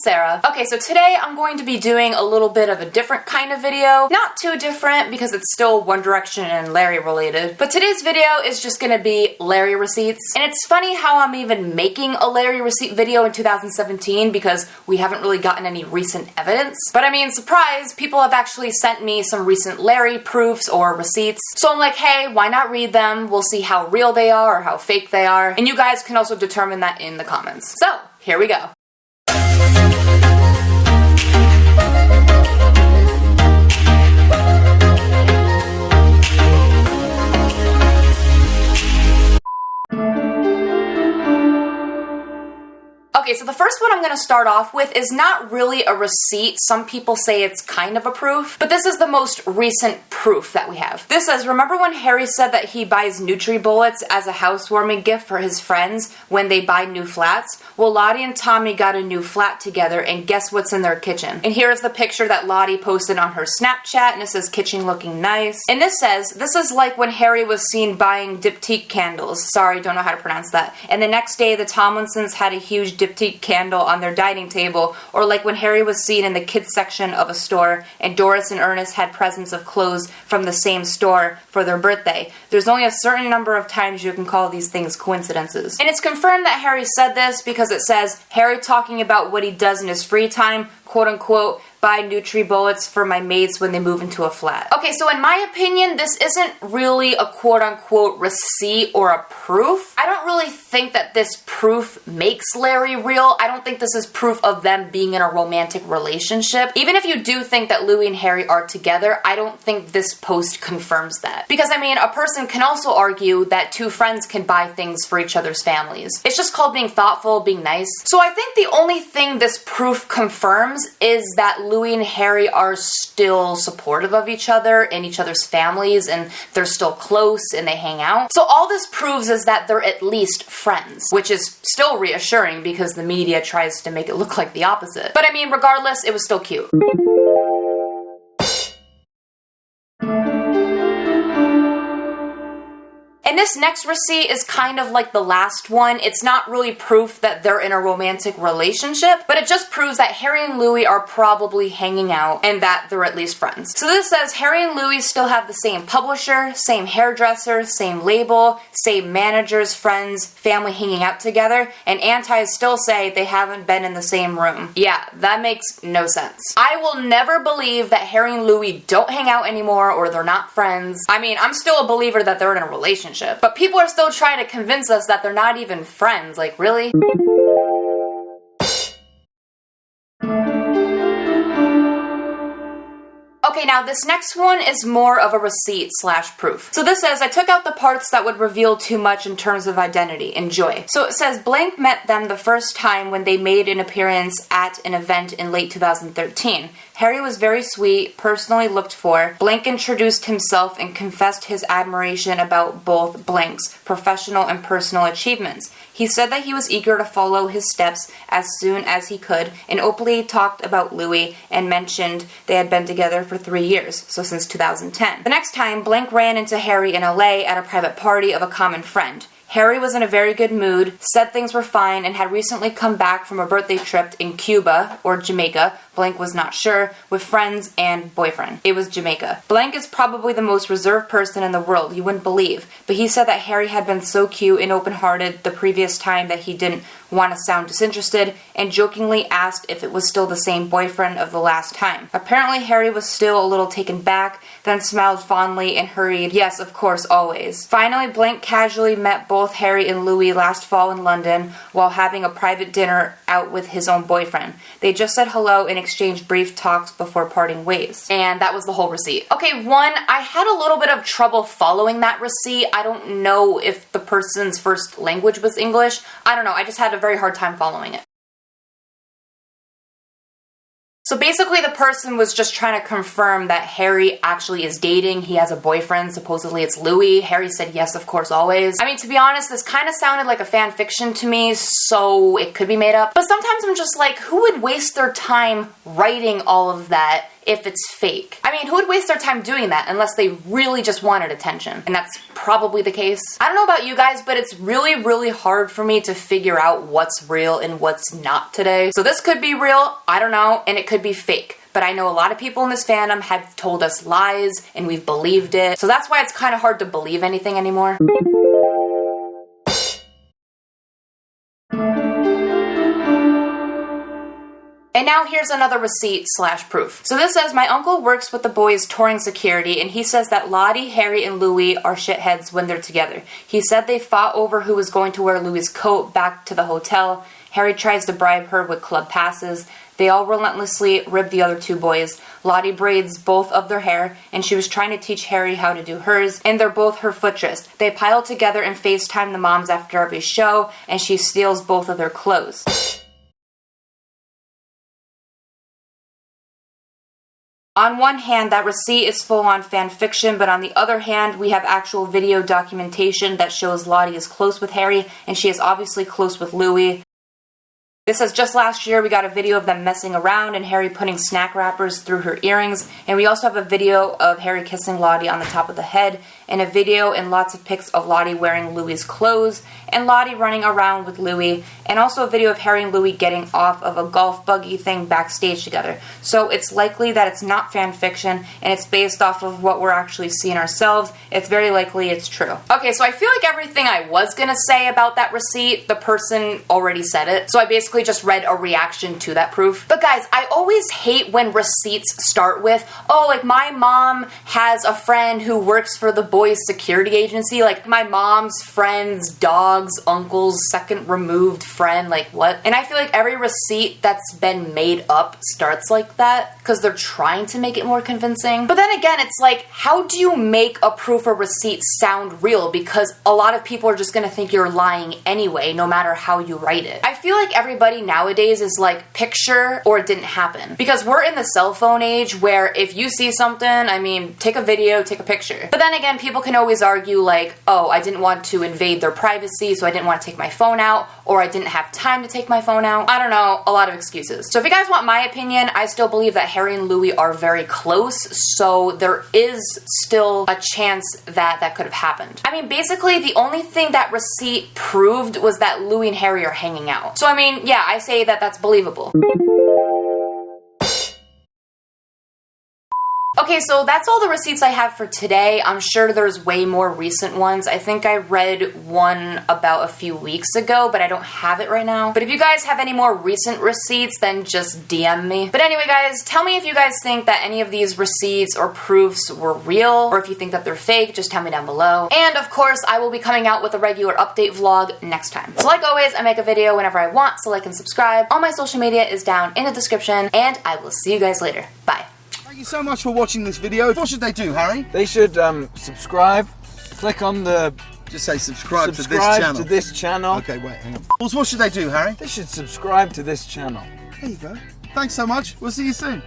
Sarah. Okay, so today I'm going to be doing a little bit of a different kind of video. Not too different because it's still One Direction and Larry related. But today's video is just gonna be Larry receipts. And it's funny how I'm even making a Larry receipt video in 2017 because we haven't really gotten any recent evidence. But I mean, surprise, people have actually sent me some recent Larry proofs or receipts. So I'm like, hey, why not read them? We'll see how real they are or how fake they are. And you guys can also determine that in the comments. So, here we go. Okay, so the first one I'm going to start off with is not really a receipt. Some people say it's kind of a proof, but this is the most recent proof that we have. This says, remember when Harry said that he buys NutriBullets as a housewarming gift for his friends when they buy new flats? Well, Lottie and Tommy got a new flat together, and guess what's in their kitchen? And here is the picture that Lottie posted on her Snapchat, and it says, kitchen looking nice. And this says, this is like when Harry was seen buying diptyque candles. Sorry, don't know how to pronounce that. And the next day, the Tomlinsons had a huge diptyque candle on their dining table, or like when Harry was seen in the kids section of a store and Doris and Ernest had presents of clothes from the same store for their birthday. There's only a certain number of times you can call these things coincidences. And it's confirmed that Harry said this because it says, Harry talking about what he does in his free time, quote unquote, buy NutriBullets for my mates when they move into a flat. Okay, so in my opinion, this isn't really a quote-unquote receipt or a proof. I don't really think that this proof makes Larry real. I don't think this is proof of them being in a romantic relationship. Even if you do think that Louis and Harry are together, I don't think this post confirms that. Because, I mean, a person can also argue that two friends can buy things for each other's families. It's just called being thoughtful, being nice. So I think the only thing this proof confirms is that Louis and Harry are still supportive of each other and each other's families, and they're still close and they hang out. So all this proves is that they're at least friends, which is still reassuring because the media tries to make it look like the opposite. But I mean, regardless, it was still cute. And this next receipt is kind of like the last one. It's not really proof that they're in a romantic relationship, but it just proves that Harry and Louis are probably hanging out and that they're at least friends. So this says Harry and Louis still have the same publisher, same hairdresser, same label, same managers, friends, family hanging out together, and antis still say they haven't been in the same room. Yeah, that makes no sense. I will never believe that Harry and Louis don't hang out anymore or they're not friends. I mean, I'm still a believer that they're in a relationship. But people are still trying to convince us that they're not even friends. Like, really? Okay, now this next one is more of a receipt / proof. So this says, I took out the parts that would reveal too much in terms of identity. Enjoy. So it says, blank met them the first time when they made an appearance at an event in late 2013. Harry was very sweet, personally looked for. Blank introduced himself and confessed his admiration about both Blank's professional and personal achievements. He said that he was eager to follow his steps as soon as he could, and openly talked about Louis and mentioned they had been together for 3 years, so since 2010. The next time, Blank ran into Harry in LA at a private party of a common friend. Harry was in a very good mood, said things were fine, and had recently come back from a birthday trip in Cuba, or Jamaica, Blank was not sure, with friends and boyfriend. It was Jamaica. Blank is probably the most reserved person in the world, you wouldn't believe, but he said that Harry had been so cute and open-hearted the previous time that he didn't want to sound disinterested, and jokingly asked if it was still the same boyfriend of the last time. Apparently Harry was still a little taken back, then smiled fondly and hurried, yes, of course, always. Finally, Blank casually met both Harry and Louis last fall in London while having a private dinner out with his own boyfriend. They just said hello and exchanged brief talks before parting ways. And that was the whole receipt. Okay, one, I had a little bit of trouble following that receipt. I don't know if the person's first language was English. I don't know, I just had a very hard time following it. So basically the person was just trying to confirm that Harry actually is dating. He has a boyfriend. Supposedly it's Louis. Harry said yes, of course, always. I mean, to be honest, this kind of sounded like a fan fiction to me, so it could be made up. But sometimes I'm just like, who would waste their time writing all of that if it's fake. I mean, who would waste their time doing that unless they really just wanted attention? And that's probably the case. I don't know about you guys, but it's really, really hard for me to figure out what's real and what's not today. So this could be real, I don't know, and it could be fake. But I know a lot of people in this fandom have told us lies and we've believed it. So that's why it's kind of hard to believe anything anymore. And now here's another receipt / proof. So this says, my uncle works with the boys touring security and he says that Lottie, Harry, and Louis are shitheads when they're together. He said they fought over who was going to wear Louis' coat back to the hotel. Harry tries to bribe her with club passes. They all relentlessly rib the other two boys. Lottie braids both of their hair, and she was trying to teach Harry how to do hers, and they're both her footress. They pile together and FaceTime the moms after every show, and she steals both of their clothes. On one hand, that receipt is full-on fan fiction, but on the other hand, we have actual video documentation that shows Lottie is close with Harry, and she is obviously close with Louis. This says, just last year we got a video of them messing around and Harry putting snack wrappers through her earrings, and we also have a video of Harry kissing Lottie on the top of the head, and a video and lots of pics of Lottie wearing Louis' clothes, and Lottie running around with Louis, and also a video of Harry and Louis getting off of a golf buggy thing backstage together. So it's likely that it's not fan fiction, and it's based off of what we're actually seeing ourselves. It's very likely it's true. Okay, so I feel like everything I was gonna say about that receipt, the person already said it, so I basically just read a reaction to that proof. But guys, I always hate when receipts start with, oh, like my mom has a friend who works for the boys' security agency, like my mom's friend's dog's uncle's second removed friend, like what? And I feel like every receipt that's been made up starts like that because they're trying to make it more convincing. But then again, it's like, how do you make a proof or receipt sound real? Because a lot of people are just gonna think you're lying anyway, no matter how you write it. I feel like everybody nowadays is like picture or it didn't happen. Because we're in the cell phone age where if you see something, I mean, take a video, take a picture. But then again, people can always argue like, oh, I didn't want to invade their privacy, so I didn't want to take my phone out, or I didn't have time to take my phone out. I don't know, a lot of excuses. So if you guys want my opinion, I still believe that Harry and Louis are very close, so there is still a chance that that could have happened. I mean, basically the only thing that receipt proved was that Louis and Harry are hanging out. So I mean, yeah, I say that that's believable. Okay, so that's all the receipts I have for today. I'm sure there's way more recent ones. I think I read one about a few weeks ago, but I don't have it right now. But if you guys have any more recent receipts, then just DM me. But anyway, guys, tell me if you guys think that any of these receipts or proofs were real, or if you think that they're fake, just tell me down below. And of course, I will be coming out with a regular update vlog next time. So like always, I make a video whenever I want, so like and subscribe. All my social media is down in the description, and I will see you guys later. Bye. Thank you so much for watching this video. What should they do, Harry? They should subscribe, click on the... Just say subscribe to this channel. Okay, wait, hang on. What should they do, Harry? They should subscribe to this channel. There you go. Thanks so much. We'll see you soon.